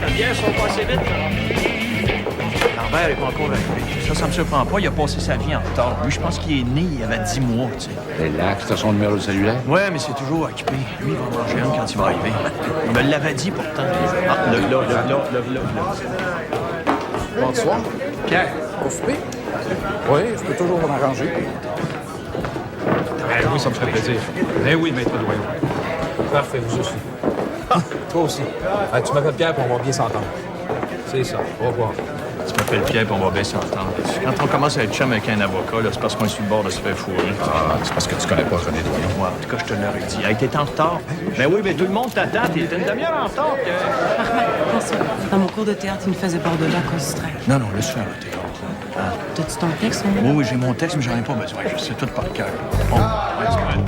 La bière sont passées vite, Lambert n'est pas encore arrivé. Ça me surprend pas. Il a passé sa vie en retard. Lui, je pense qu'il est né, il avait 10 mois, tu sais. Relax, t'as son numéro de cellulaire? Ouais, mais c'est toujours occupé. Lui, il va en manger un quand il va arriver. Il me l'avait dit, pourtant. Ah, là. Bonsoir. Pierre. Au souper? Oui, je peux toujours m'arranger. Oui, ça me ferait plaisir. Eh oui, maître doyen. Parfait, vous aussi. Ah, toi aussi. Tu m'appelles Pierre, puis on va bien s'entendre. C'est ça. Au revoir. Tu m'appelles Pierre, puis on va bien s'entendre. Quand on commence à être chum avec un avocat, là, c'est parce qu'on est sur le bord de se faire fourrer. Ah, c'est parce que tu connais pas René Doyon. Ouais, en tout cas, je te l'aurais dit. Hey, t'es en retard. Ben oui, mais tout le monde t'attend. T'es une demi-heure en retard, Pierre. Bonsoir. Dans mon cours de théâtre, il me faisait bord de là à cause du strike. Non, laisse faire le théâtre. Hein? T'as-tu ton texte, hein? Oui, j'ai mon texte, mais j'en ai pas besoin. Je sais tout par cœur. Bon, ouais, c'est bon.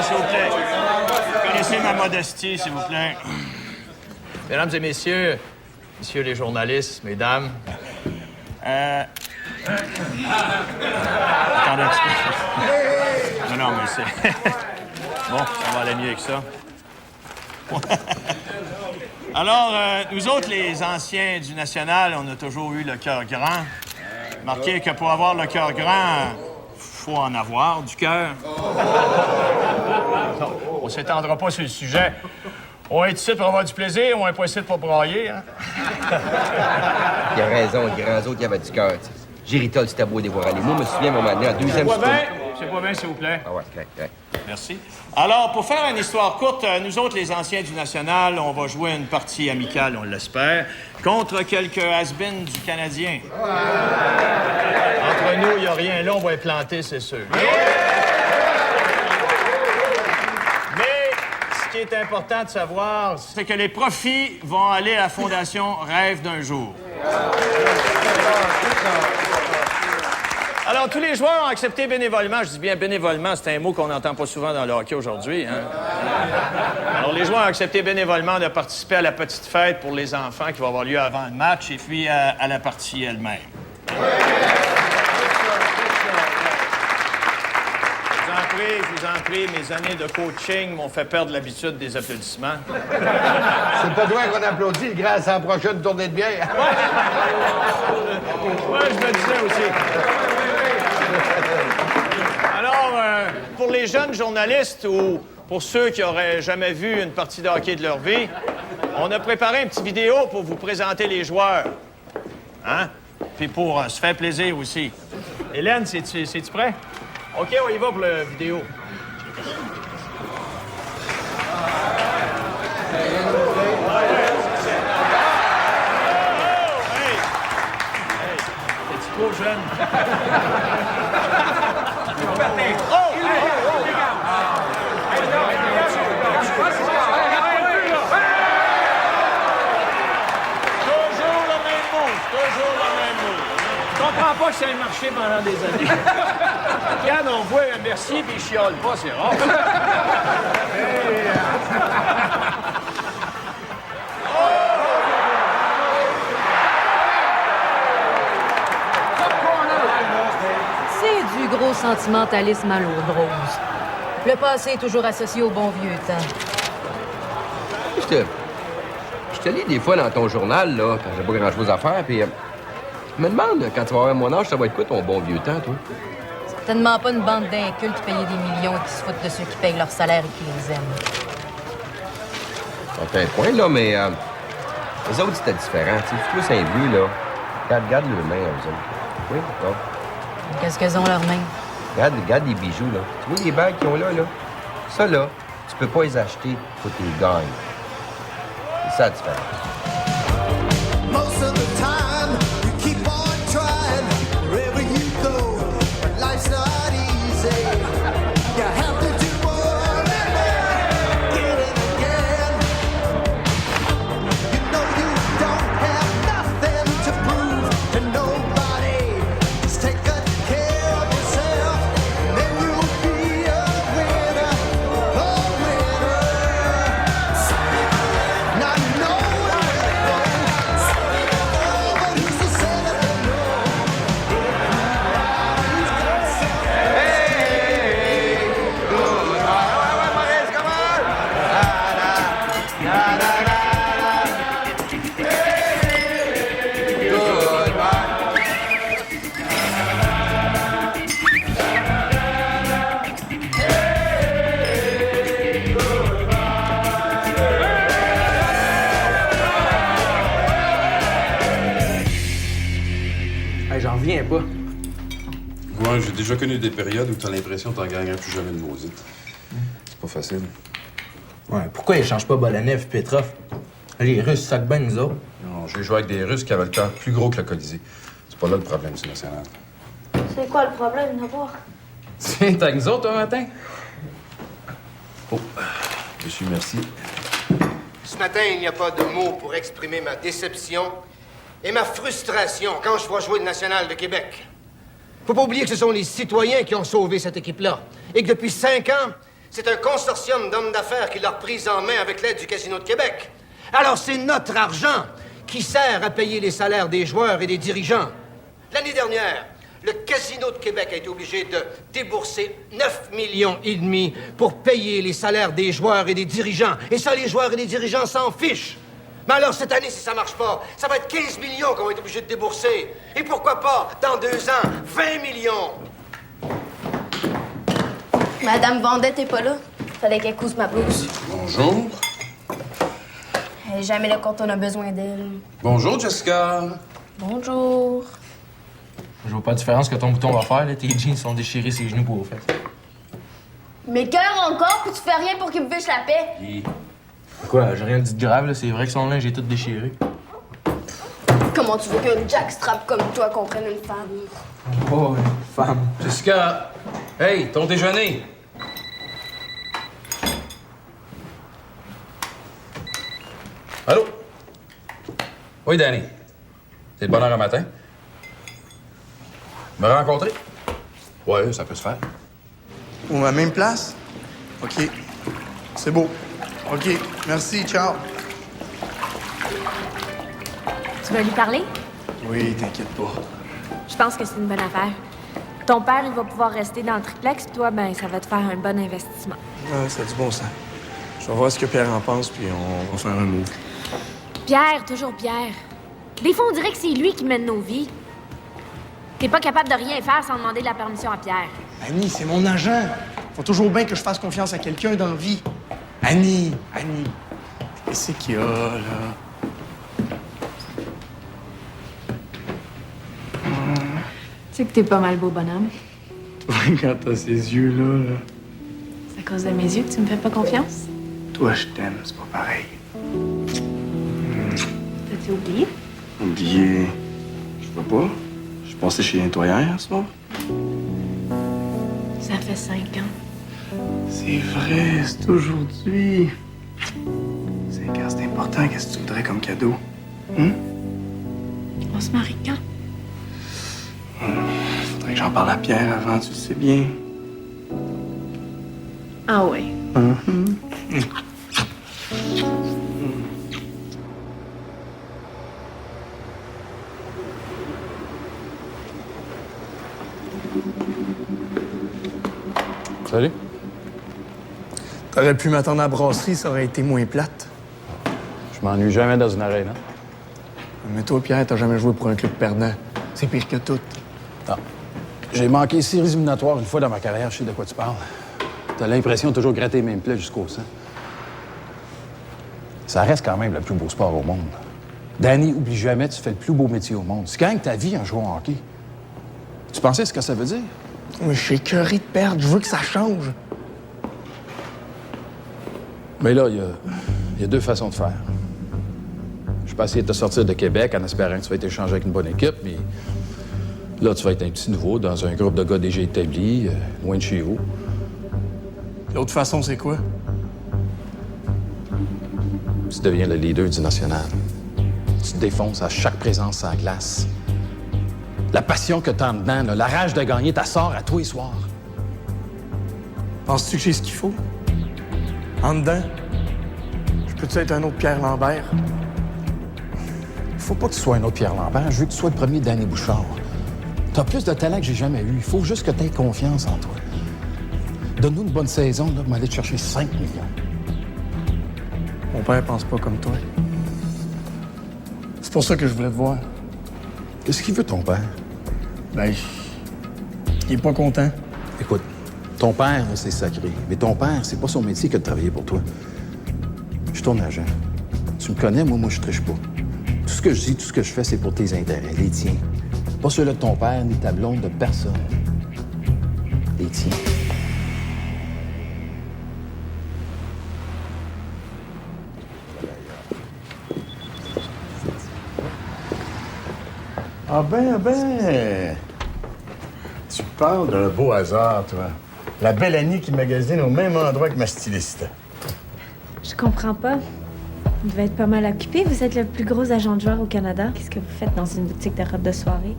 S'il vous plaît. Connaissez ma modestie, s'il vous plaît. Mesdames et messieurs les journalistes, mesdames. Attendez un petit peu. Non, mais c'est... Bon, ça va aller mieux que ça. Alors, nous autres, les anciens du National, on a toujours eu le cœur grand. Marquez que pour avoir le cœur grand, faut en avoir du cœur. On s'étendra pas sur le sujet. On est ici pour avoir du plaisir, on est pas ici pour brailler, hein? Il a raison, les grands autres, il y avait du cœur. Géritol, c'était beau de les voir aller. Moi, je me souviens, à un moment donné, en deuxième... C'est pas bien, s'il vous plaît. Ah ouais, correct. Merci. Alors, pour faire une histoire courte, nous autres, les anciens du National, on va jouer une partie amicale, on l'espère, contre quelques has-beens du Canadien. Entre nous, il n'y a rien là, on va être planté, c'est sûr. Mais ce qui est important de savoir, c'est que les profits vont aller à la Fondation Rêve d'un jour. Alors, tous les joueurs ont accepté bénévolement. Je dis bien bénévolement, c'est un mot qu'on n'entend pas souvent dans le hockey aujourd'hui, hein? Alors, les joueurs ont accepté bénévolement de participer à la petite fête pour les enfants qui va avoir lieu avant le match et puis à la partie elle-même. Je vous en prie, mes années de coaching m'ont fait perdre l'habitude des applaudissements. C'est pas toi qu'on applaudit grâce à la prochaine tournée de bière. Ouais, je me disais aussi. Alors, pour les jeunes journalistes ou pour ceux qui auraient jamais vu une partie de hockey de leur vie, on a préparé une petite vidéo pour vous présenter les joueurs. Hein? Puis pour se faire plaisir aussi. Hélène, c'est-tu prêt? OK, on y va pour la vidéo. Hey! T'es-tu trop jeune? Je comprends pas que ça ait marché pendant des années. Quand on voit un merci puis il chiale pas, c'est rare. C'est du gros sentimentalisme à l'eau de rose. Le passé est toujours associé au bon vieux temps. Je te lis des fois dans ton journal, là, quand j'ai pas grand-chose à faire, puis... je me demande, quand tu vas avoir mon âge, ça va être quoi ton bon vieux temps, toi? Certainement pas une bande d'incultes payés des millions qui se foutent de ceux qui payent leur salaire et qui les aiment. Ça fait un point, là, mais... les autres, c'était différent. Tu sais, tous un vieux, là. Regarde leurs mains, eux autres. Oui, bon. Qu'est-ce qu'elles ont leurs mains? Regarde les bijoux, là. Tu vois les bagues qu'ils ont là? Ça, là, tu peux pas les acheter, faut que tu les gagnes. C'est ça la différence. Most of the time, you keep on trying wherever you go, but life's not easy. You have to do more than that, again and again. You know you don't have nothing to prove to nobody. Just take good care of yourself, and then you'll be a winner, a winner. Not pas. Ouais, j'ai déjà connu des périodes où t'as l'impression que t'en gagnerais plus jamais de maudite. C'est pas facile. Ouais, pourquoi ils changent pas Bolanev et Petrov? Les Russes sac bien nous autres. Non, j'ai joué avec des Russes qui avaient le cœur plus gros que le Colisée. C'est pas là le problème, c'est national. C'est quoi le problème d'abord? Tiens, t'as avec nous autres, un matin? Oh, monsieur, merci. Ce matin, il n'y a pas de mots pour exprimer ma déception et ma frustration quand je vois jouer le National de Québec. Faut pas oublier que ce sont les citoyens qui ont sauvé cette équipe-là. Et que depuis 5 ans, c'est un consortium d'hommes d'affaires qui l'a prise en main avec l'aide du Casino de Québec. Alors c'est notre argent qui sert à payer les salaires des joueurs et des dirigeants. L'année dernière, le Casino de Québec a été obligé de débourser 9,5 millions pour payer les salaires des joueurs et des dirigeants. Et ça, les joueurs et les dirigeants s'en fichent. Mais alors, cette année, si ça marche pas, ça va être 15 millions qu'on va être obligé de débourser. Et pourquoi pas, dans 2 ans, 20 millions. Madame Vendette est pas là. Fallait qu'elle couse ma blouse. Bonjour. Elle est jamais là quand on a besoin d'elle. Bonjour, Jessica. Bonjour. Je vois pas la différence que ton bouton va faire, là. Tes jeans sont déchirés ses genoux pour au fait. Mes cœurs encore, puis tu fais rien pour qu'il me fiche la paix. Quoi, j'ai rien dit de grave, là. C'est vrai que son linge est tout déchiré. Comment tu veux qu'un jackstrap comme toi comprenne une femme? Oh, une femme. Jessica! Hey, ton déjeuner! Allô? Oui, Danny. C'est de bonne heure un matin? Me rencontrer? Ouais, ça peut se faire. Ou à la même place? OK. C'est beau. OK. Merci. Ciao. Tu veux lui parler? Oui, t'inquiète pas. Je pense que c'est une bonne affaire. Ton père, il va pouvoir rester dans le triplex, toi, ben, ça va te faire un bon investissement. Ah, ça a du bon sens. Je vais voir ce que Pierre en pense, puis on va faire un move. Pierre, toujours Pierre. Des fois, on dirait que c'est lui qui mène nos vies. T'es pas capable de rien faire sans demander de la permission à Pierre. Annie, c'est mon agent. Faut toujours bien que je fasse confiance à quelqu'un dans la vie. Annie, qu'est-ce qu'il y a, là? Tu sais que t'es pas mal beau bonhomme. Toi, quand t'as ces yeux-là, là. C'est à cause de mes yeux que tu me fais pas confiance? Toi, je t'aime, c'est pas pareil. T'as-tu oublié? Oublié. Je vois pas. Je suis passé chez un nettoyeur hier soir. Ça fait 5 ans. C'est vrai, c'est aujourd'hui. 5 ans, c'est important. Qu'est-ce que tu voudrais comme cadeau? On se marie quand? Faudrait que j'en parle à Pierre avant, tu le sais bien. Ah ouais. Salut. T'aurais pu m'attendre à la brasserie, ça aurait été moins plate. Je m'ennuie jamais dans une arène. Mais toi, Pierre, t'as jamais joué pour un club perdant. C'est pire que tout. Non. J'ai manqué 6 éliminatoires une fois dans ma carrière, je sais de quoi tu parles. T'as l'impression de toujours gratter les mêmes plaies jusqu'au sang. Ça reste quand même le plus beau sport au monde. Danny, oublie jamais, tu fais le plus beau métier au monde. Tu gagnes ta vie en jouant au hockey. Tu pensais ce que ça veut dire? Mais je suis écœuré de perdre, je veux que ça change. Mais là, il y a 2 façons de faire. Je peux essayer de te sortir de Québec en espérant que tu vas être échangé avec une bonne équipe, mais là, tu vas être un petit nouveau dans un groupe de gars déjà établis, loin de chez vous. L'autre façon, c'est quoi? Tu deviens le leader du national. Tu te défonces à chaque présence à la glace. La passion que t'as en dedans, là, la rage de gagner, ta sort à tous les soirs. Penses-tu que j'ai ce qu'il faut? En dedans? Je peux-tu être un autre Pierre Lambert? Faut pas que tu sois un autre Pierre Lambert. Je veux que tu sois le premier Danny Bouchard. T'as plus de talent que j'ai jamais eu. Il faut juste que t'aies confiance en toi. Donne-nous une bonne saison, là, pour aller te chercher 5 millions. Mon père pense pas comme toi. C'est pour ça que je voulais te voir. Qu'est-ce qu'il veut, ton père? Ben, il est pas content. Écoute, ton père, là, c'est sacré. Mais ton père, c'est pas son métier que de travailler pour toi. Je suis ton agent. Tu me connais, moi, je triche pas. Tout ce que je dis, tout ce que je fais, c'est pour tes intérêts, les tiens. Pas ceux-là de ton père, ni ta blonde, de personne. Les tiens. Ah ben. Tu parles d'un beau hasard, toi. La belle Annie qui magasine au même endroit que ma styliste. Je comprends pas. Vous devez être pas mal occupé. Vous êtes le plus gros agent de joueurs au Canada. Qu'est-ce que vous faites dans une boutique de robes de soirée?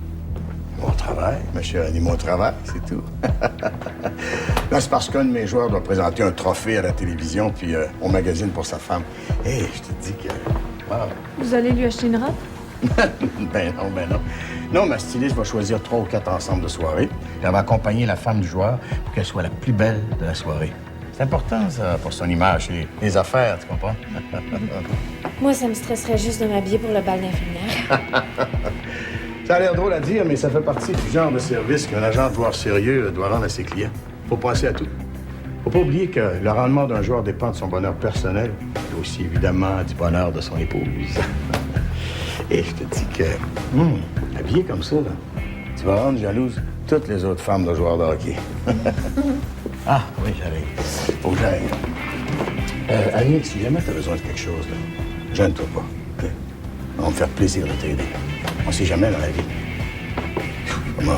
Mon travail, ma chère Annie, mon travail, c'est tout. Là, c'est parce qu'un de mes joueurs doit présenter un trophée à la télévision, puis on magasine pour sa femme. Hé, je te dis que... Wow. Vous allez lui acheter une robe? Ben non. Non, ma styliste va choisir 3 ou 4 ensembles de soirée. Puis elle va accompagner la femme du joueur pour qu'elle soit la plus belle de la soirée. C'est important, ça, pour son image et les affaires, tu comprends? Moi, ça me stresserait juste de m'habiller pour le bal d'infirmière. Ça a l'air drôle à dire, mais ça fait partie du genre de service qu'un agent de joueur sérieux doit rendre à ses clients. Faut penser à tout. Faut pas oublier que le rendement d'un joueur dépend de son bonheur personnel, et aussi évidemment du bonheur de son épouse. Et je te dis que, habillé comme ça, là, tu vas rendre jalouse toutes les autres femmes de joueurs de hockey. Ah, oui, j'arrive. Faut que j'aille. Annie, si jamais t'as besoin de quelque chose, là, gêne-toi pas. Okay? On va me faire plaisir de t'aider. On sait jamais dans la vie. Comment?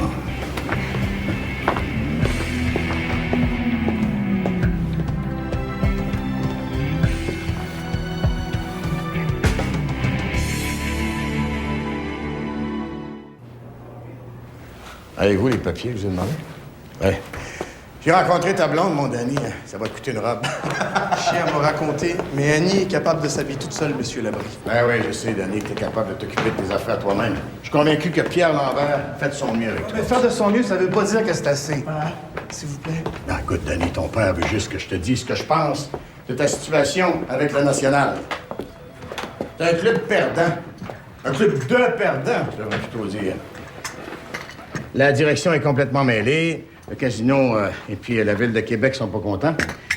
Avez-vous les papiers que je vous ai demandé? Oui. J'ai rencontré ta blonde, mon Danny. Ça va te coûter une robe. Chien m'a raconté, mais Annie est capable de s'habiller toute seule, Monsieur Labrie. Ben oui, je sais, Danny, que t'es capable de t'occuper de tes affaires toi-même. Je suis convaincu que Pierre Lambert fait de son mieux avec toi. Mais faire de son mieux, ça veut pas dire que c'est assez. S'il vous plaît. Non, écoute, Danny, ton père veut juste que je te dise ce que je pense de ta situation avec le National. C'est un club perdant. Un club de perdants, je devrais plutôt dire. La direction est complètement mêlée. Le casino et puis la Ville de Québec sont pas contents.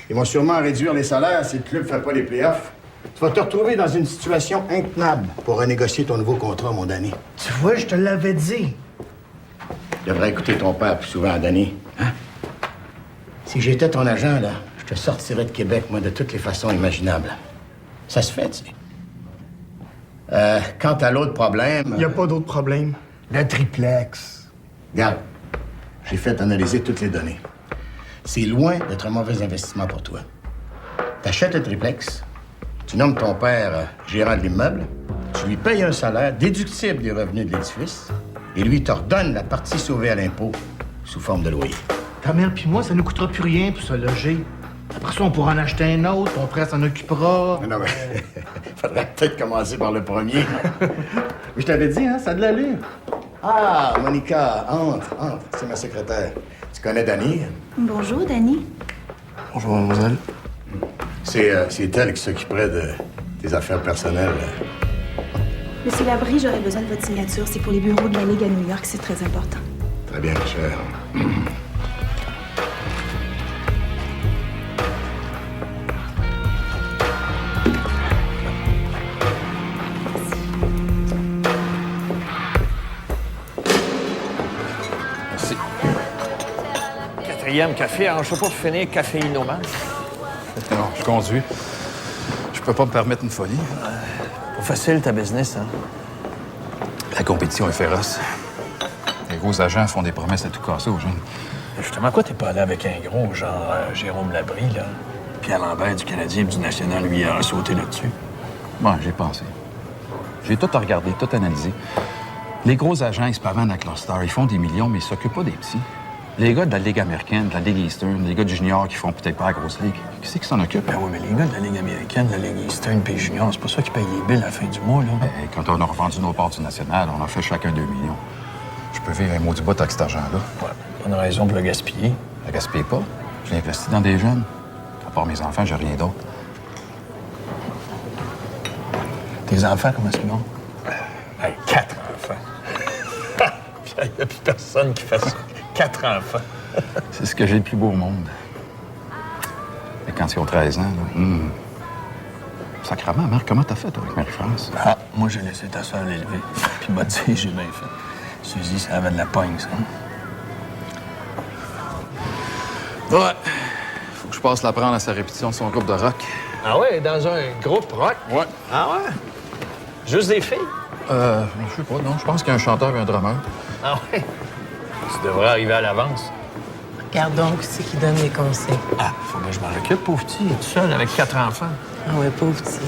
Ils vont sûrement réduire les salaires si le club fait pas les playoffs. Tu vas te retrouver dans une situation intenable pour renégocier ton nouveau contrat, mon Danny. Tu vois, je te l'avais dit. Tu devrais écouter ton père plus souvent, Danny. Hein? Si j'étais ton agent, là, je te sortirais de Québec, moi, de toutes les façons imaginables. Ça se fait, tu sais. Quant à l'autre problème... Il n'y a pas d'autre problème. Le triplex. Regarde, j'ai fait analyser toutes les données. C'est loin d'être un mauvais investissement pour toi. T'achètes le triplex, tu nommes ton père gérant de l'immeuble, tu lui payes un salaire déductible des revenus de l'édifice, et lui t'ordonne la partie sauvée à l'impôt sous forme de loyer. Ta mère puis moi, ça nous coûtera plus rien pour se loger. Après ça, on pourra en acheter un autre, ton frère s'en occupera. Non, mais faudrait peut-être commencer par le premier. Je t'avais dit, hein, ça a de l'allure. Ah, Monica, entre, c'est ma secrétaire. Tu connais Dany? Bonjour, Danny. Bonjour, mademoiselle. C'est elle qui s'occuperait de tes affaires personnelles. Monsieur Labrie, j'aurais besoin de votre signature. C'est pour les bureaux de la Ligue à New York, c'est très important. Très bien, ma chère. Merci. Quatrième café, hein, je sais pas pour finir caféinomane. Non, je conduis. Je peux pas me permettre une folie. Pas facile, ta business, hein? La compétition est féroce. Les gros agents font des promesses à tout casser aux jeunes. Justement, quoi, t'es pas allé avec un gros, genre Jérôme Labrie, là? Pierre Lambert du Canadien et du National, lui, a sauté là-dessus. Bon, j'ai pensé. J'ai tout regardé, tout analysé. Les gros agents, ils se pavanent avec leur star. Ils font des millions, mais ils s'occupent pas des petits. Les gars de la Ligue américaine, de la Ligue Eastern, les gars du junior qui font peut-être pas la grosse ligue, qui c'est qui s'en occupe? Ben oui, mais les gars de la Ligue américaine, de la Ligue Eastern puis junior, c'est pas ça qui paye les billes à la fin du mois, là. Ben, quand on a revendu nos parts du national, on a fait chacun 2 millions. Je peux vivre un mot du bout avec cet argent-là. Ouais, bonne raison pour le gaspiller. Je le gaspille pas. Je l'ai investi dans des jeunes. À part mes enfants, j'ai rien d'autre. Tes enfants, comment est-ce qu'ils vont? Hey, 4 enfants. Il n'y a plus personne qui fait ça. 4 enfants. C'est ce que j'ai le plus beau au monde. Et quand ils ont 13 ans, là, Sacrement, Marc, comment t'as fait, toi, avec Marie-France? Ah, moi, j'ai laissé ta sœur l'élever. Puis m'a dit, j'ai bien fait. Suzy, ça avait de la pogne, ça. Ouais. Faut que je passe la prendre à sa répétition de son groupe de rock. Ah ouais, dans un groupe rock? Ouais. Ah ouais? Juste des filles? Je sais pas, non. Je pense qu'il y a un chanteur et un drummer. Ah ouais? Tu devrais arriver à l'avance. Regarde donc, c'est qui donne les conseils. Ah, faut que je m'en occupe, pauvre petit. Il est tout seul avec 4 enfants. Ah ouais, pauvre petit.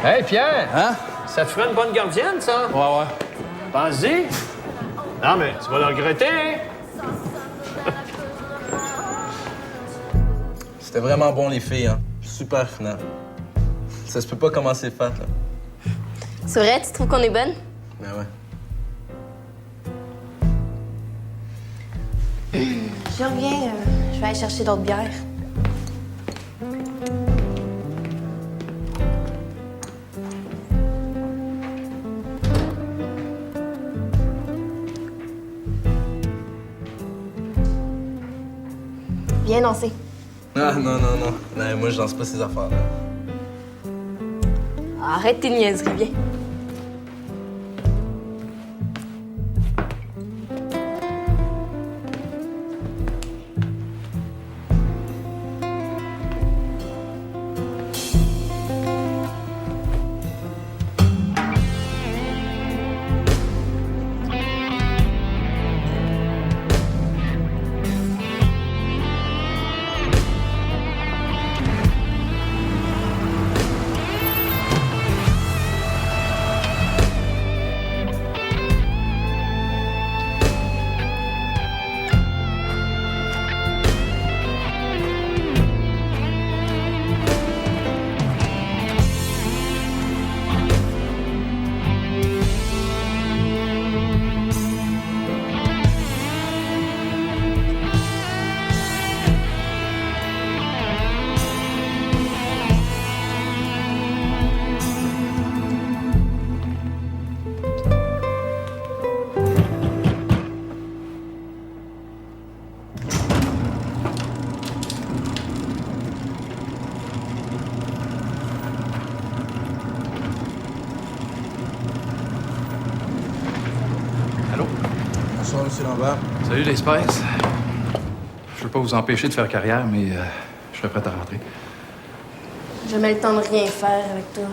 Hey, Pierre! Hein? Ça te ferait une bonne gardienne, ça? Ouais, ouais. Pense-y. Non, mais tu vas le regretter, hein? C'était vraiment bon, les filles, hein? Super final. Ça se peut pas comment c'est fait, là. C'est vrai, tu trouves qu'on est bonne? Ben ouais. Je reviens, je vais aller chercher d'autres bières. Viens danser. Ah, non. Non, moi, je danse pas ces affaires-là. Arrête tes niaiseries, viens. Bonsoir, M. Lambert. Salut, les Spice. Je veux pas vous empêcher de faire carrière, mais je serais prêt à rentrer. J'ai jamais le temps de rien faire avec toi.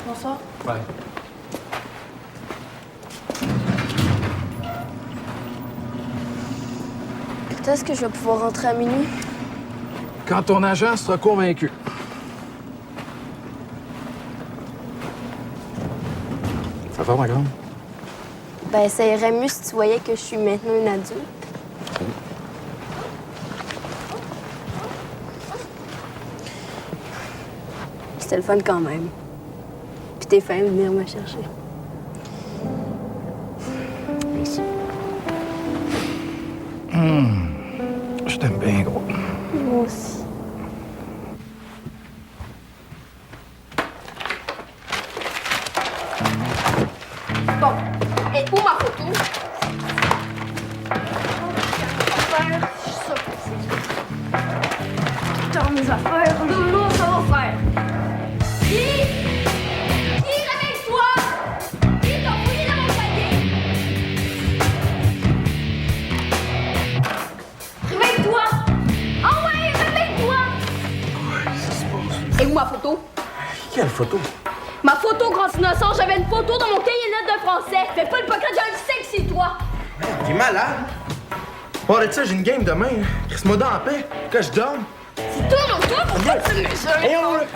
Bonsoir. Bye. Quand est-ce que je vais pouvoir rentrer à minuit? Quand ton agent sera convaincu. Ça va, ma grande? Ben, ça irait mieux si tu voyais que je suis maintenant une adulte. C'était le fun quand même. Puis t'es fin de venir me chercher. Merci. Je t'aime bien, gros. Moi aussi. Bon, et où ma photo? Je suis sûre que c'est dans mes affaires. Non, ça va faire. Qui, réveille-toi! Qui t'a fouillé dans mon panier? Réveille-toi! Ah ouais, réveille-toi! Et où ma photo? Quelle photo? Ma photo, grand innocent, j'avais une photo dans mon cahier notes de français. Fais pas le pocket, j'ai un sexy, toi! T'es malade? Bon, de ça, j'ai une game demain. Reste-moi dans la paix. Que je dorme. C'est toi, non, toi, pourquoi tu me mets ça? Et on le...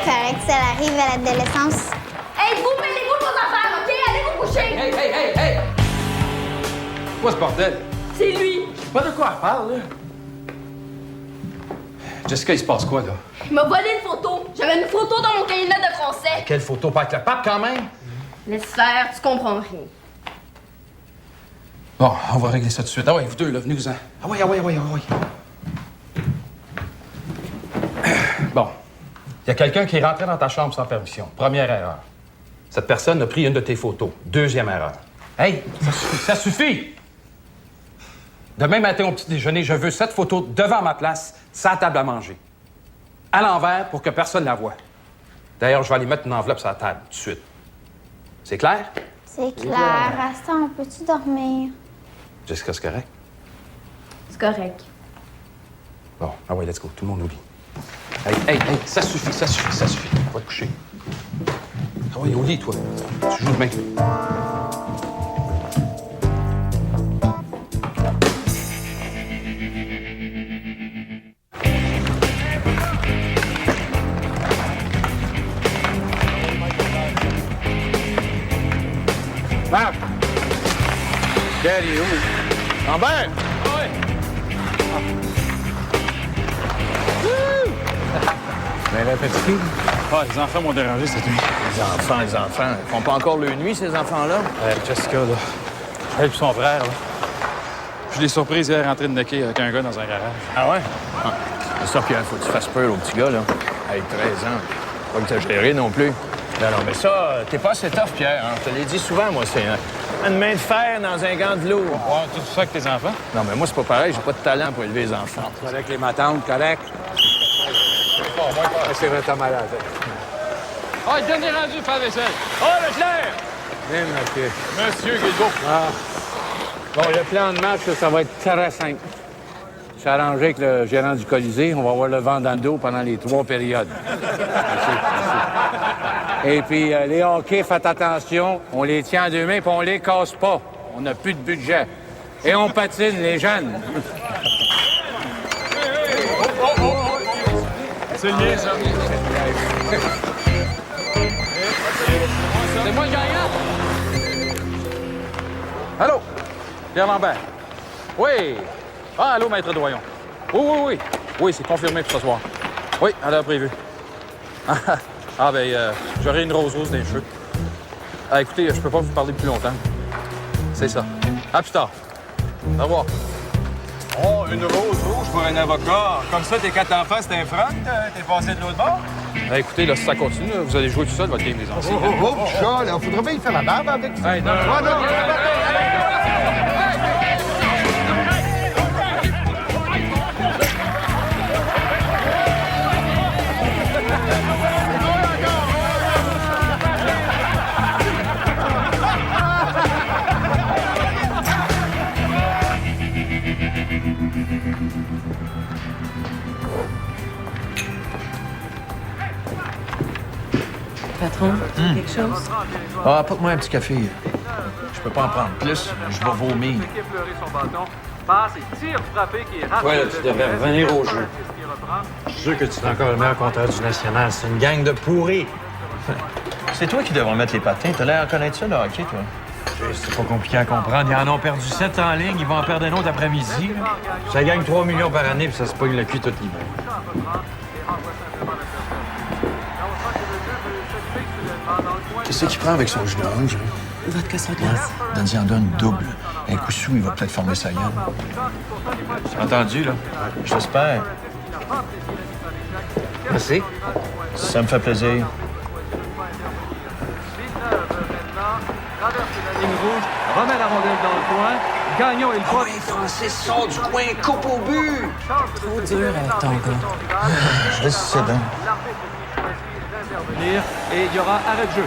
Paraît que ça arrive à l'adolescence. Hey, vous, mêlez-vous de vos affaires, OK? Allez vous coucher! Hey! Quoi ce bordel? C'est lui! Je sais pas de quoi elle parle, là. Jessica, il se passe quoi, là? Il m'a volé une photo. J'avais une photo dans mon cahier de notes de français. Quelle photo? Pas avec le pape, quand même? Laisse faire, tu comprends rien. Bon, on va régler ça tout de suite. Ah ouais, vous deux, là, venez-vous-en. Ah ouais. Bon. Il y a quelqu'un qui est rentré dans ta chambre sans permission. Première erreur. Cette personne a pris une de tes photos. Deuxième erreur. Hey, ça suffit! Demain matin au petit déjeuner, je veux cette photo devant ma place, sa table à manger. À l'envers pour que personne ne la voie. D'ailleurs, je vais aller mettre une enveloppe sur la table tout de suite. C'est clair? C'est clair. Asta, on peut-tu dormir? Jessica, c'est correct? C'est correct. Bon, ah ouais, let's go. Tout le monde oublie. Hey, ça suffit. Va te coucher. Ah oui, au lit, toi. Tu joues demain. Marc! Pierre, il est où? Lambert! Ben, fatigué. Ah, les enfants m'ont dérangé cette nuit. Les enfants. Ils font pas encore le nuit, ces enfants-là? Jessica, là. Elle et son frère, là. Je l'ai surprise hier en train de necker avec un gars dans un garage. Ah ouais? Ah. C'est ça, Pierre, faut que tu fasses peur au petit gars, là. Avec 13 ans. Pas exagéré non plus. Non, mais ça, t'es pas assez tough, Pierre. Hein? Je te l'ai dit souvent, moi, c'est une main de fer dans un gant de l'eau. Ouais, tout ça avec tes enfants? Non, mais moi, c'est pas pareil. J'ai pas de talent pour élever les enfants. Correct, les matantes, correct. C'est vraiment malade. Ah, le dernier rendu, faire vaisselle. Oh, Leclerc! Bien, monsieur. Monsieur Guilbeault. Ah. Bon, le plan de match, ça va être très simple. J'ai arrangé avec le gérant du Colisée. On va avoir le vent dans le dos pendant les 3 périodes. Merci. Et puis, les hockey, faites attention. On les tient en 2 mains puis on les casse pas. On n'a plus de budget. Et on patine, les jeunes. C'est le mien, ça. C'est moi le gagnant? Allô? Pierre Lambert? Oui. Ah, allô, maître Doyon. Oui. Oui, c'est confirmé pour ce soir. Oui, à l'heure prévue. J'aurai une rose dans les cheveux. Ah, écoutez, je peux pas vous parler plus longtemps. C'est ça. À plus tard. Au revoir. Oh, une rose rouge pour un avocat. Comme ça, tes 4 enfants, c'est un front? T'es passé de l'autre bord? Ah, écoutez, là, si ça continue, là, vous allez jouer tout seul votre game des anciens. Oh, chat, là, faudrait bien y faire la barbe avec ça. Hey, non. Patron, quelque chose? Ah, apporte-moi un petit café. Je peux pas en prendre plus. Je vais vomir. Ouais, là, tu devrais revenir au jeu. Je suis sûr que tu es encore le meilleur compteur du national. C'est une gang de pourris. C'est toi qui devrais mettre les patins. T'as l'air à connaître ça, le hockey, toi. C'est pas compliqué à comprendre. Ils en ont perdu 7 en ligne. Ils vont en perdre un autre après-midi. Ça gagne 3 millions par année, puis ça se pogne le cul tout l'hiver. Qu'est-ce qu'il prend avec son jus d'orange? Vodka sur glace. Donne-y en donne double. Un coup sous, il va peut-être former sa gueule. Entendu, là? J'espère. Merci. Ça me fait plaisir. Ligne rouge, remets la rondelle dans le coin. Gagnon et le pote. Les Français sortent du coin, coupe au but. Trop dur avec ton gars. Je laisse ça bien. Et il y aura arrêt de jeu.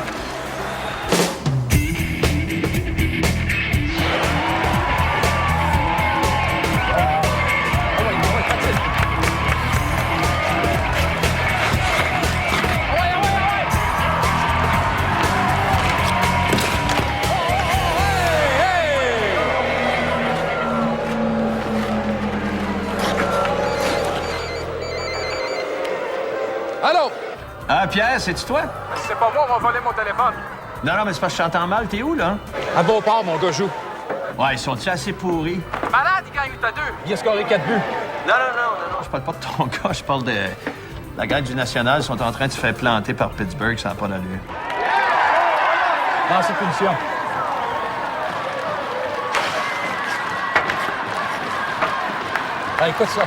Allô? Ah, Pierre, c'est-tu toi? C'est pas moi, on va voler mon téléphone. Non, mais c'est parce que je t'entends mal. T'es où, là? À Beauport, mon gars joue. Ouais, ils sont-ils assez pourris? Malade, il gagne 8-2. Il a scoré 4 buts. Non. Je parle pas de ton gars, je parle de... La gang du National sont en train de se faire planter par Pittsburgh, ça n'a pas d'allure. Non, c'est punition. Ah, écoute ça.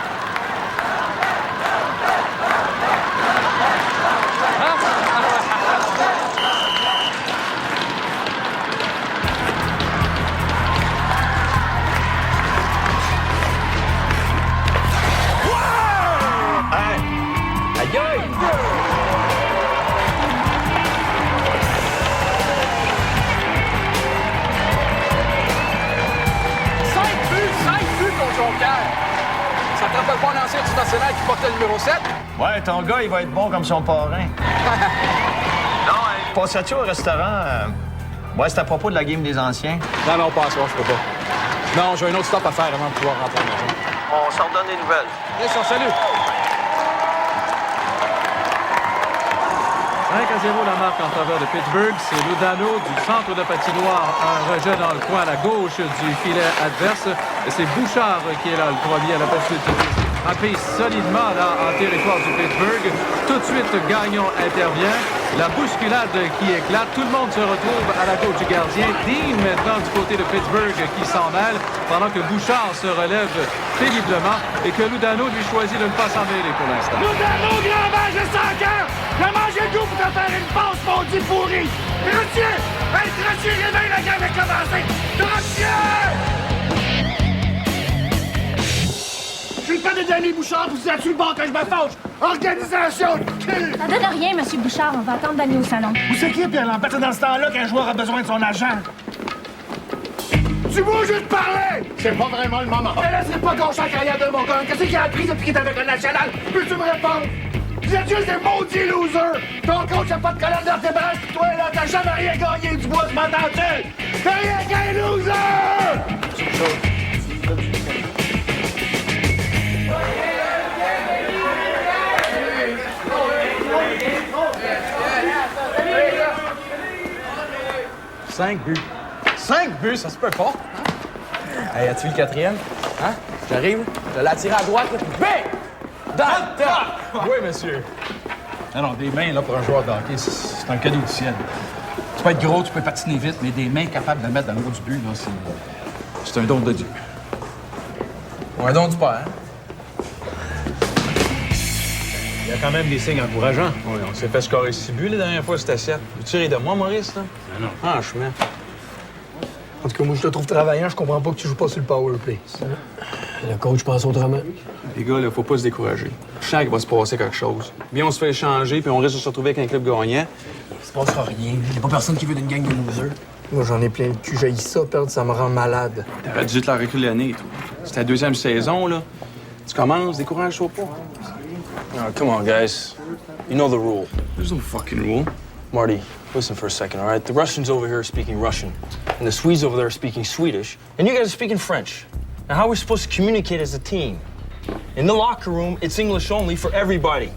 portais le numéro 7? Ouais, ton gars, il va être bon comme son parrain. Non, passerais-tu au restaurant? Ouais, c'est à propos de la game des anciens. Non, pas à soir, je peux pas. Non, j'ai un autre stop à faire avant de pouvoir rentrer à la maison. On s'en redonne des nouvelles. Bien sûr, salut! 5-0 la marque en faveur de Pittsburgh. C'est Ludano du centre de patinoire. Un rejet dans le coin à la gauche du filet adverse. Et c'est Bouchard qui est là, le premier à la poursuite. Frappé solidement là, en territoire du Pittsburgh. Tout de suite, Gagnon intervient. La bousculade qui éclate. Tout le monde se retrouve à la gauche du gardien. Dean maintenant du côté de Pittsburgh qui s'en mêle pendant que Bouchard se relève péniblement et que Ludano lui choisit de ne pas s'en mêler pour l'instant. Ludano, grand match de 100 cœurs! Il a mangé le goût pour te faire une passe, maudit pourri! Trottier! Hey, Trottier, réveille, la game est commencée! Trottier! Je suis pas de Danny Bouchard, vous êtes sur le bord que je me fâche! Organisation de cul! Ça donne rien, Monsieur Bouchard. On va attendre Danny au salon. Où c'est qui, Pierre Lambert? C'est dans ce temps-là qu'un joueur a besoin de son agent. Tu bouges juste parler! C'est pas vraiment le moment. Mais laissez pas gaucher la carrière de mon gars. Qu'est-ce qu'il a appris depuis qu'il est avec le National? Peux-tu me répondre? Vous êtes juste des maudits losers! Ton coach a pas de colonne dans tes branches, pis toi, là, t'as jamais rien gagné du bois, tu m'entends-tu? T'as rien qu'un loser! Cinq buts. 5 buts, ça se peut pas. Hey, as-tu vu le quatrième? Hein? J'arrive, je l'ai tiré à droite, là, puis bang! Dans le top! Oui, monsieur. Non, des mains, là, pour un joueur de hockey, c'est un cadeau du ciel. Tu peux être gros, tu peux patiner vite, mais des mains capables de le mettre dans le haut du but, là, c'est un don de Dieu. Ou un don du père. Il y a quand même des signes encourageants. Oui, on s'est fait scorer 6 buts la dernière fois, c'était 7. Tu ris de moi, Maurice, là? Non. Franchement. En tout cas, moi, je te trouve travaillant. Je comprends pas que tu joues pas sur le power play. Le coach pense autrement. Les gars, là, faut pas se décourager. Je sens qu'il va se passer quelque chose. Bien, on se fait échanger, puis on risque de se retrouver avec un club gagnant. Il se passera rien. Il y a pas personne qui veut d'une gang de losers. Moi, j'en ai plein le cul. J'haïs ça, perdre, ça me rend malade. T'aurais dû te la reculer l'année, toi. C'est ta deuxième saison, là. Tu commences, décourage-toi pas. Oh, come on, guys. You know the rule. There's no fucking rule. Marty, listen for a second, all right? The Russians over here are speaking Russian, and the Swedes over there are speaking Swedish, and you guys are speaking French. Now, how are we supposed to communicate as a team? In the locker room, it's English only for everybody.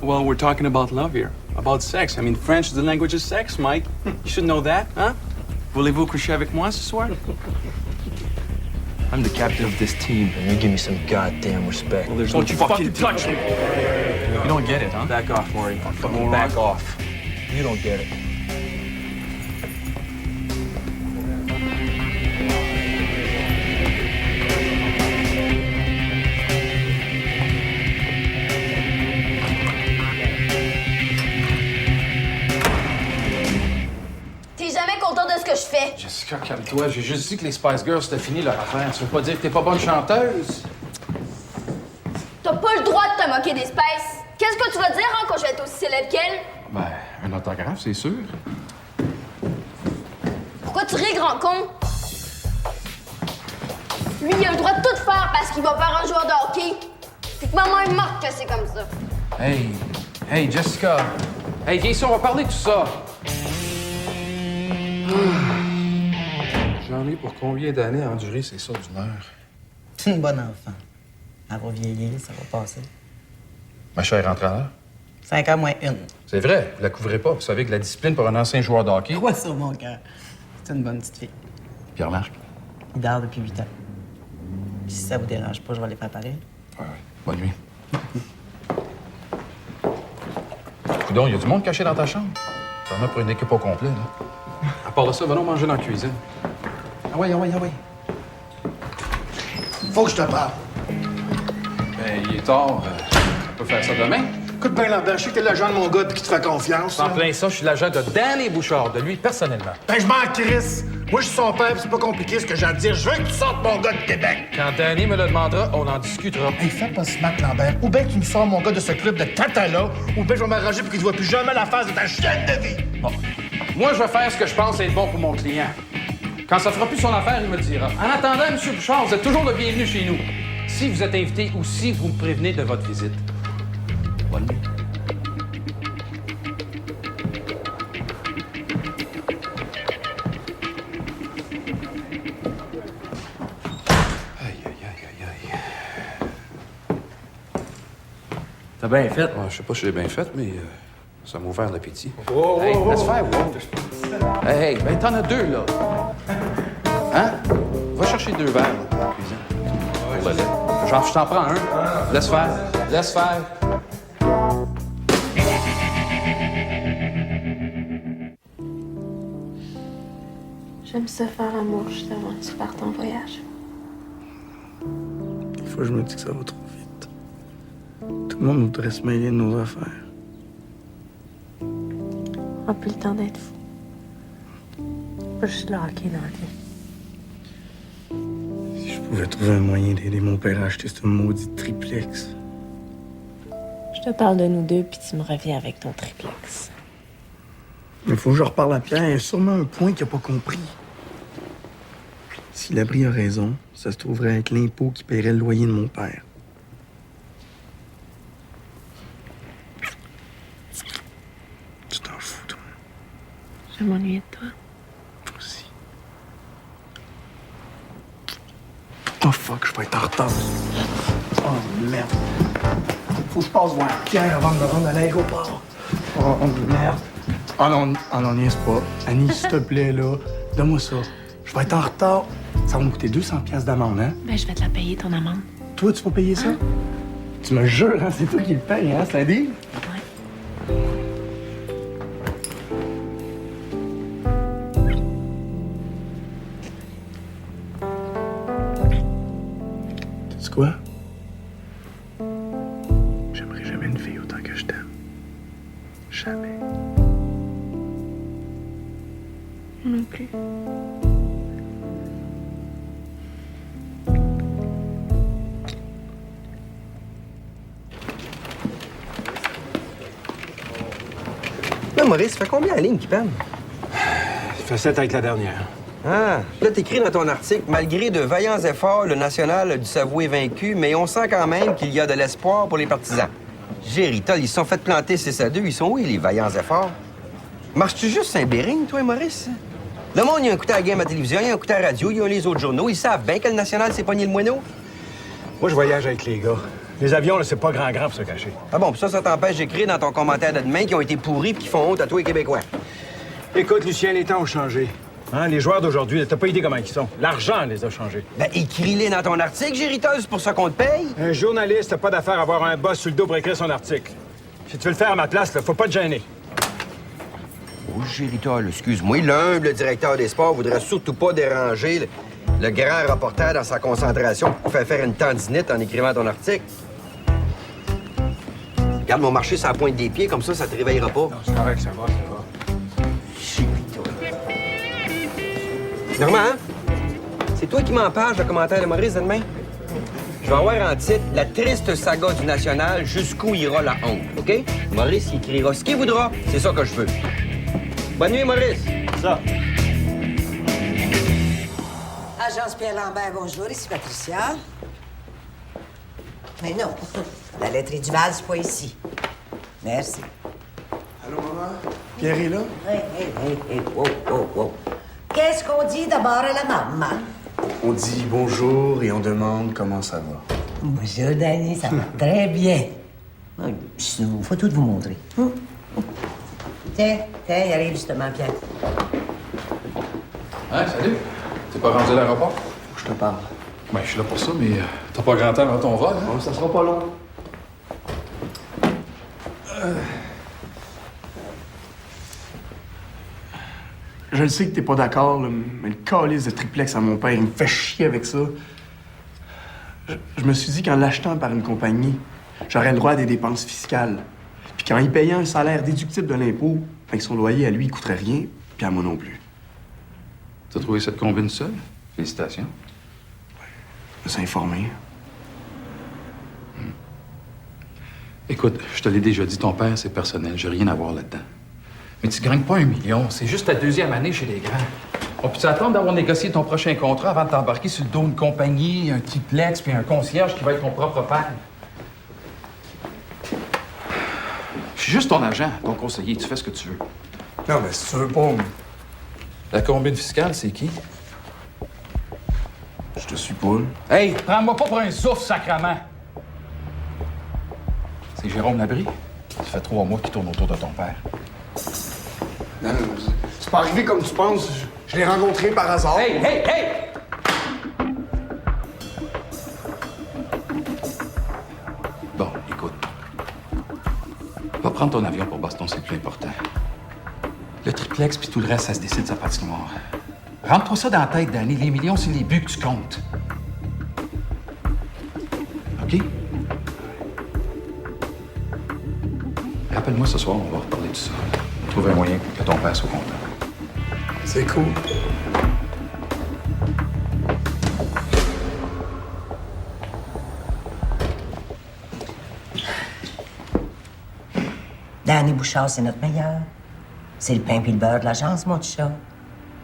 Well, we're talking about love here, about sex. I mean, French is the language of sex, Mike. You should know that, huh? Voulez-vous coucher avec moi ce soir? I'm the captain of this team, and you give me some goddamn respect. Well, there's Don't no you fucking touch me! You don't get it, huh? Back off, Marty. Moron. Back off. You don't get it. T'es jamais content de ce que je fais. Jessica, calme-toi. J'ai juste dit que les Spice Girls, c'était fini leur affaire. Ça veut pas dire que t'es pas bonne chanteuse. T'as pas le droit de te moquer des Spice. Qu'est-ce que tu vas dire hein, quand je vais être aussi célèbre qu'elle? Ben, un autographe, c'est sûr. Pourquoi tu ris, grand con? Lui, il a le droit de tout faire parce qu'il va faire un joueur de hockey. Puis que maman est morte que c'est comme ça. Hey, Jessica. Hey, viens ici, on va parler de tout ça. J'en ai pour combien d'années à endurer ces sauts d'humeur? C'est une bonne enfant. Elle va vieillir, ça va passer. Ma chère rentre à l'heure. 5 heures moins une. C'est vrai, vous la couvrez pas. Vous savez que la discipline pour un ancien joueur de hockey... Crois sur mon cœur. C'est une bonne petite fille. Pierre-Marc. Il dort depuis 8 ans. Puis si ça vous dérange pas, je vais les préparer. Ouais. Bonne nuit. Coudon, il y a du monde caché dans ta chambre. T'en as pour une équipe au complet, là. À part de ça, venons manger dans la cuisine. Ah oui. Faut que je te parle. Ben, il est tard. On peut faire ça demain. Écoute bien, Lambert, je sais que t'es l'agent de mon gars puis qui te fait confiance. En plein ça, je suis l'agent de Danny Bouchard, de lui personnellement. Ben, je m'en crisse. Moi, je suis son père, puis c'est pas compliqué ce que j'ai à te dire. Je veux que tu sortes mon gars de Québec. Quand Danny me le demandera, on en discutera. Hey, fais pas ce mat, Lambert. Ou bien tu me sors mon gars de ce club de tata-là, ou bien je vais m'arranger pour qu'il ne voit plus jamais la face de ta chienne de vie. Bon. Moi, je vais faire ce que je pense être bon pour mon client. Quand ça fera plus son affaire, il me le dira. En attendant, M. Bouchard, vous êtes toujours le bienvenu chez nous. si vous êtes invité ou si vous me prévenez de votre visite. Bonne nuit. T'as bien fait. Ouais, je sais pas si j'ai bien fait, mais ça m'a ouvert l'appétit. Hey, laisse faire, wow. Hey, ben t'en as deux, là. Hein? Va chercher 2 verres, là, dans la cuisine. Pour le lait. Genre, je t'en prends un. Laisse faire. Laisse faire. J'aime ça faire l'amour juste avant que tu partes en voyage. Des fois, je me dis que ça va trop vite. Tout le monde voudrait se mêler de nos affaires. On n'a plus le temps d'être fou. Pas juste le hockey dans la vie. Si je pouvais trouver un moyen d'aider mon père à acheter ce maudit triplex. Je te parle de nous deux, puis tu me reviens avec ton triplex. Mais faut que je reparle à Pierre. Il y a sûrement un point qu'il n'a pas compris. Si l'abri a raison, ça se trouverait être l'impôt qui paierait le loyer de mon père. Tu t'en fous, toi. Je m'ennuie de toi. Toi aussi. Oh fuck, je vais être en retard. Oh merde. Faut que je passe voir Pierre avant de me rendre à l'aéroport. Oh merde. Oh non, niaise pas. Annie, s'il te plaît, là, donne-moi ça. Je vais être en retard. Ça va me coûter 200$ d'amende, hein? Ben, je vais te la payer, ton amende. Toi, tu vas payer ça? Tu me jures, hein? C'est toi qui le paye, hein? C'est un deal? Sais-tu quoi? J'aimerais jamais une fille autant que je t'aime. Jamais. Non plus. Là, Maurice, ça fait combien la ligne qui peine? Ça fait 7 avec la dernière. Ah, là, t'écris dans ton article, malgré de vaillants efforts, le national a dû s'avouer vaincu, mais on sent quand même qu'il y a de l'espoir pour les partisans. Géritol, ils se sont fait planter 6-2. Ils sont où, les vaillants efforts? Marches-tu juste Saint-Bérine, toi, Maurice? Le monde, il a écouté la game à la télévision, il a écouté la radio, ils ont les autres journaux. Ils savent bien que le national s'est pogné le moineau. Moi, je voyage avec les gars. Les avions, là, c'est pas grand pour se cacher. Ah bon, puis ça t'empêche d'écrire dans ton commentaire de demain qui ont été pourris puis qui font honte à toi, les Québécois. Écoute, Lucien, les temps ont changé. Hein? Les joueurs d'aujourd'hui, t'as pas idée comment ils sont. L'argent les a changés. Ben, écris-les dans ton article, Géritol, c'est pour ça qu'on te paye. Un journaliste n'a pas d'affaire à avoir un boss sur le dos pour écrire son article. Si tu veux le faire à ma place, là, faut pas te gêner. Oh, Géritol, excuse-moi, l'humble directeur des sports voudrait surtout pas déranger le grand reporter dans sa concentration pour faire une tendinite en écrivant ton article. Regarde mon marché sur la pointe des pieds, comme ça te réveillera pas. Non, c'est correct, ça va. Normand, hein? C'est toi qui m'en parles, le commentaire de Maurice de demain? Je vais avoir en titre « La triste saga du national, jusqu'où ira la honte », OK? Maurice, il écrira ce qu'il voudra, c'est ça que je veux. Bonne nuit, Maurice. Ça. Agence Pierre Lambert, bonjour, ici Patricia. Mais non, la laiterie Duval, c'est pas ici. Merci. Allô, maman? Pierre est là? Hey, wow. Qu'est-ce qu'on dit d'abord à la maman? On dit bonjour et on demande comment ça va. Bonjour, Danny, ça va très bien. Sinon, faut tout vous montrer. Tiens, il arrive justement, Pierre. Hein, salut? T'es pas rendu à l'aéroport? Faut que je te parle. Ben, je suis là pour ça, mais t'as pas grand temps avant ton vol, hein? Oh, ça sera pas long. Je le sais que t'es pas d'accord, là, mais le calice de triplex à mon père, il me fait chier avec ça. Je me suis dit qu'en l'achetant par une compagnie, j'aurais le droit à des dépenses fiscales. Puis qu'en y payant un salaire déductible de l'impôt, ben, son loyer à lui, il coûterait rien, puis à moi non plus. T'as trouvé cette combine seule? Félicitations. Je me suis informé. Écoute, je te l'ai déjà dit, ton père, c'est personnel. J'ai rien à voir là-dedans. Mais tu gagnes pas 1 million. C'est juste ta 2e année chez les grands. On peut attendre d'avoir négocié ton prochain contrat avant de t'embarquer sur le dos d'une compagnie, un triplex puis un concierge qui va être ton propre père. Je suis juste ton agent, ton conseiller. Tu fais ce que tu veux. Non, mais si tu veux pas... La combine fiscale, c'est qui? Je te suis pas, là. Hey, prends-moi pas pour un souffle, sacrement! C'est Jérôme Labrie. Ça fait 3 mois qu'il tourne autour de ton père. Non, c'est pas arrivé comme tu penses. Je l'ai rencontré par hasard. Hey, hey, hey! Bon, écoute. Va prendre ton avion pour Boston, c'est plus important. Le triplex puis tout le reste, ça se décide sa patinoire. Rentre-toi ça dans la tête, Danny. Les millions, c'est les buts que tu comptes. OK? Rappelle-moi ce soir, on va reparler de ça. Trouver un moyen pour que ton père soit content. C'est cool. Danny Bouchard, c'est notre meilleur. C'est le pain puis le beurre de l'agence, mon petit chat.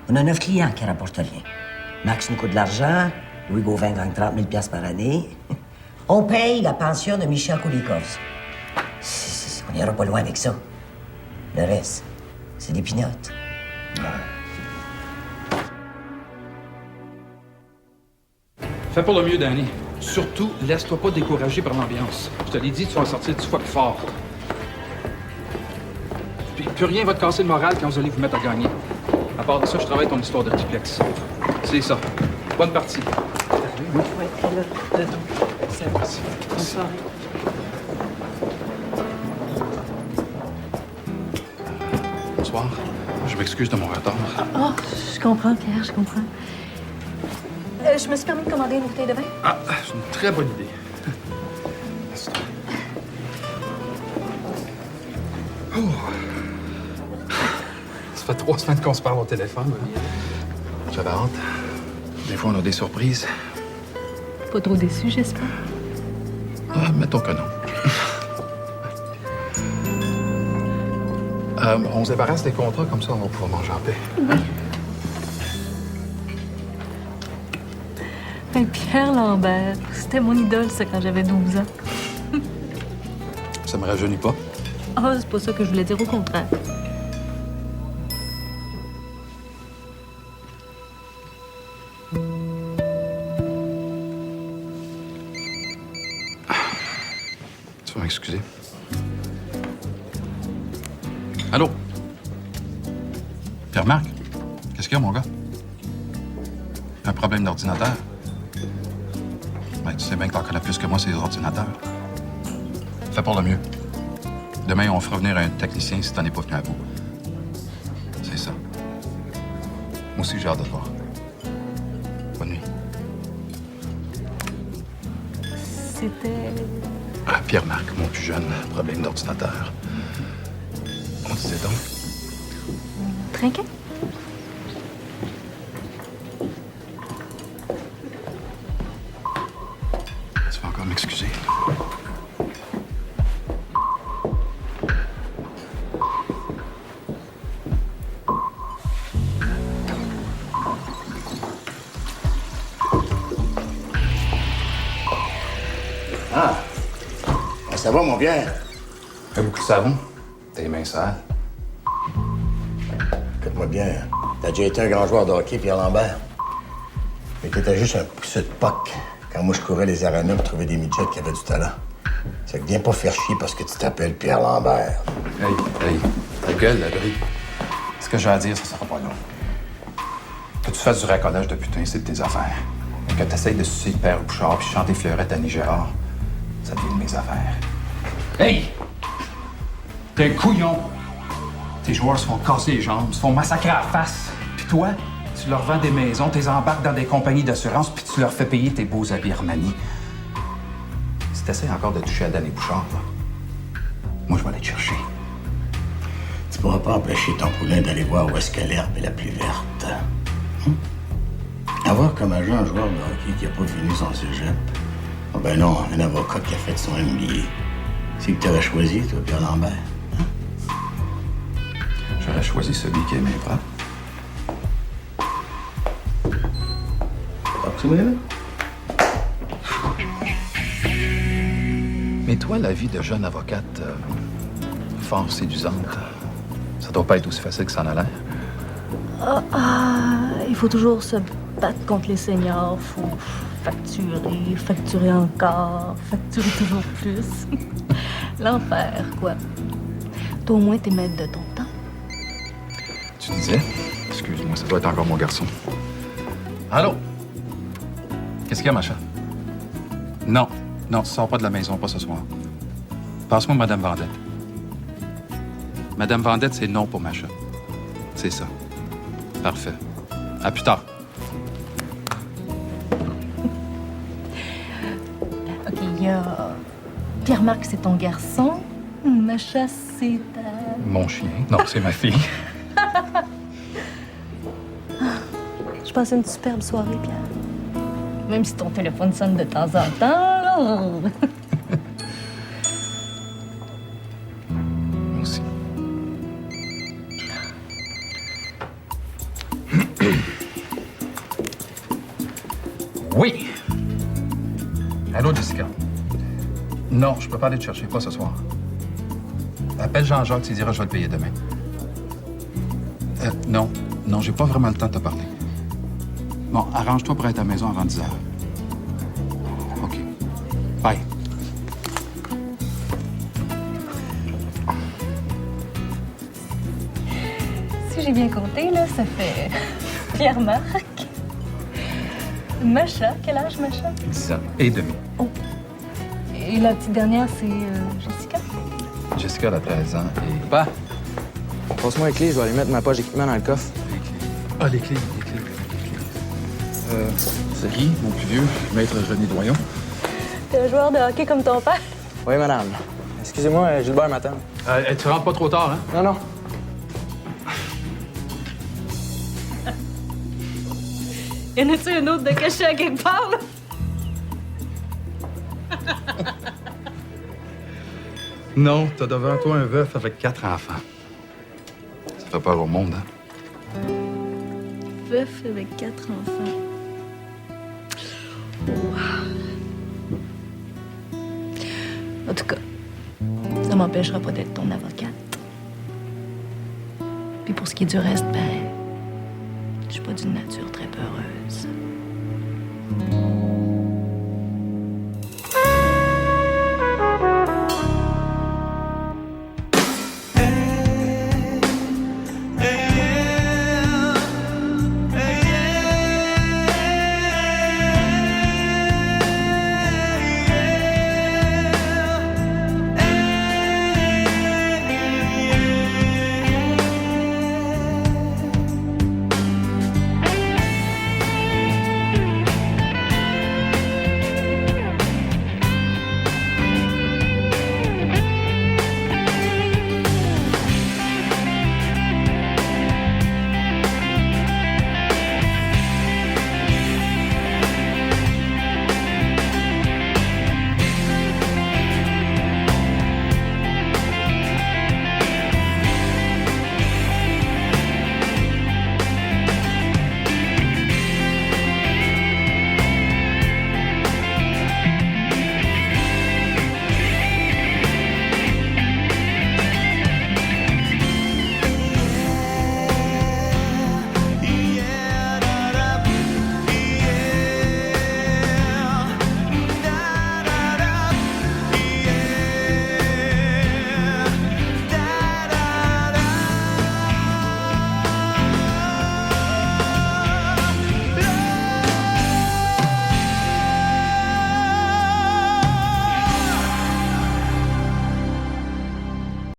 On a 9 clients qui rapportent rien. Max nous coûte de l'argent. Louis Gauvin gagne 30 000 $ par année. On paye la pension de Michel Koulikovs. On n'ira pas loin avec ça. Le reste, c'est des pignottes. Fais pour le mieux, Danny. Surtout, laisse-toi pas décourager par l'ambiance. Je te l'ai dit, tu vas sortir 10 fois plus fort. Puis, plus rien va te casser le moral quand vous allez vous mettre à gagner. À part de ça, je travaille ton histoire de triplex. C'est ça. Bonne partie. Merci. Bonsoir. Bonsoir. Je m'excuse de mon retard. Oh, je comprends, Pierre, je comprends. Je me suis permis de commander une bouteille de vin. Ah, c'est une très bonne idée. Oh. Ça fait 3 semaines qu'on se parle au téléphone. J'avais hâte. Des fois, on a des surprises. Pas trop déçu, j'espère. Ah, mettons que non. On se débarrasse des contrats, comme ça, on va pouvoir manger en paix. Oui. Hey, Pierre Lambert, c'était mon idole, ça, quand j'avais 12 ans. Ça me rajeunit pas. Ah, c'est pas ça que je voulais dire, au contraire. Tu vas m'excuser. Allô? Pierre-Marc? Qu'est-ce qu'il y a, mon gars? Un problème d'ordinateur? Ben, tu sais bien que t'en connais plus que moi, c'est les ordinateurs. Fais pour le mieux. Demain, on fera venir un technicien si t'en es pas venu à bout. C'est ça. Moi aussi, j'ai hâte de te voir. Bonne nuit. C'était... Ah, Pierre-Marc, mon plus jeune, problème d'ordinateur. On disait donc? Trinquet? Tu vas encore m'excuser. Ah! Ça va, mon Pierre? Fais beaucoup de savon. Tes mains sales. Écoute-moi bien. T'as déjà été un grand joueur de hockey, Pierre Lambert. Mais t'étais juste un pousseux de poc quand moi je courais les arénas pour trouver des midgets qui avaient du talent. C'est que viens pas faire chier parce que tu t'appelles Pierre Lambert. Hey, ta gueule, Labrie. Ce que j'ai à dire, ça sera pas long. Que tu fasses du racolage de putain, c'est de tes affaires. Et que t'essayes de sucer le père Bouchard puis chanter fleurette à Nigérard, ça devient de mes affaires. Hey! T'es un couillon! Tes joueurs se font casser les jambes, se font massacrer à la face. Puis toi, tu leur vends des maisons, t'es embarques dans des compagnies d'assurance, puis tu leur fais payer tes beaux habits Armani. Si t'essaies encore de toucher à Danny Bouchard, là, moi, je vais aller te chercher. Tu pourras pas empêcher ton poulain d'aller voir où est-ce que l'herbe est la plus verte. Avoir comme agent un joueur de hockey qui a pas fini son cégep. Ah ben non, un avocat qui a fait son MBA. C'est que t'aurais choisi, toi, Pierre Lambert. J'aurais choisi celui qui est mes propres. Tu m'aimes? Mais toi, la vie de jeune avocate, fort séduisante, ça doit pas être aussi facile que ça en a l'air. Il faut toujours se battre contre les seniors. Faut facturer encore, facturer toujours plus. L'enfer, quoi. Toi, au moins, t'es maître de ton temps. Tu disais? Excuse-moi, ça doit être encore mon garçon. Allô? Qu'est-ce qu'il y a, Macha? Non, non, tu sors pas de la maison, pas ce soir. Passe-moi Madame Vendette. Madame Vendette, c'est non pour Macha. C'est ça. Parfait. À plus tard. OK, il y a... Pierre-Marc, c'est ton garçon. Macha, c'est ta... Mon chien. Non, c'est ma fille. Je passe une superbe soirée, Pierre. Même si ton téléphone sonne de temps en temps. Moi aussi. Oui! Allô, Jessica? Non, je peux pas aller te chercher, pas ce soir. Appelle Jean-Jacques, tu diras, je vais le payer demain. Non, non, j'ai pas vraiment le temps de te parler. Bon, arrange-toi pour être à la maison avant 10 heures. OK. Bye. Si j'ai bien compté, là, ça fait Pierre-Marc. Macha, quel âge, Macha? 10 ans et demi. Et la petite dernière, c'est Jessica? Jessica, elle a 13 ans et... Papa, passe-moi les clés, je vais aller mettre ma poche d'équipement dans le coffre. Ah, les clés. C'est Guy, mon plus vieux, maître René Doyon. T'es un joueur de hockey comme ton père? Oui, madame. Excusez-moi, Gilbert m'attend. Tu rentres pas trop tard, hein? Non, non. Y en a-tu un autre de caché à quelque part, là? Non, t'as devant toi un veuf avec 4 enfants. Ça fait peur au monde, hein? Veuf avec 4 enfants. En tout cas, ça m'empêchera pas d'être ton avocate. Puis pour ce qui est du reste, je suis pas d'une nature très peureuse.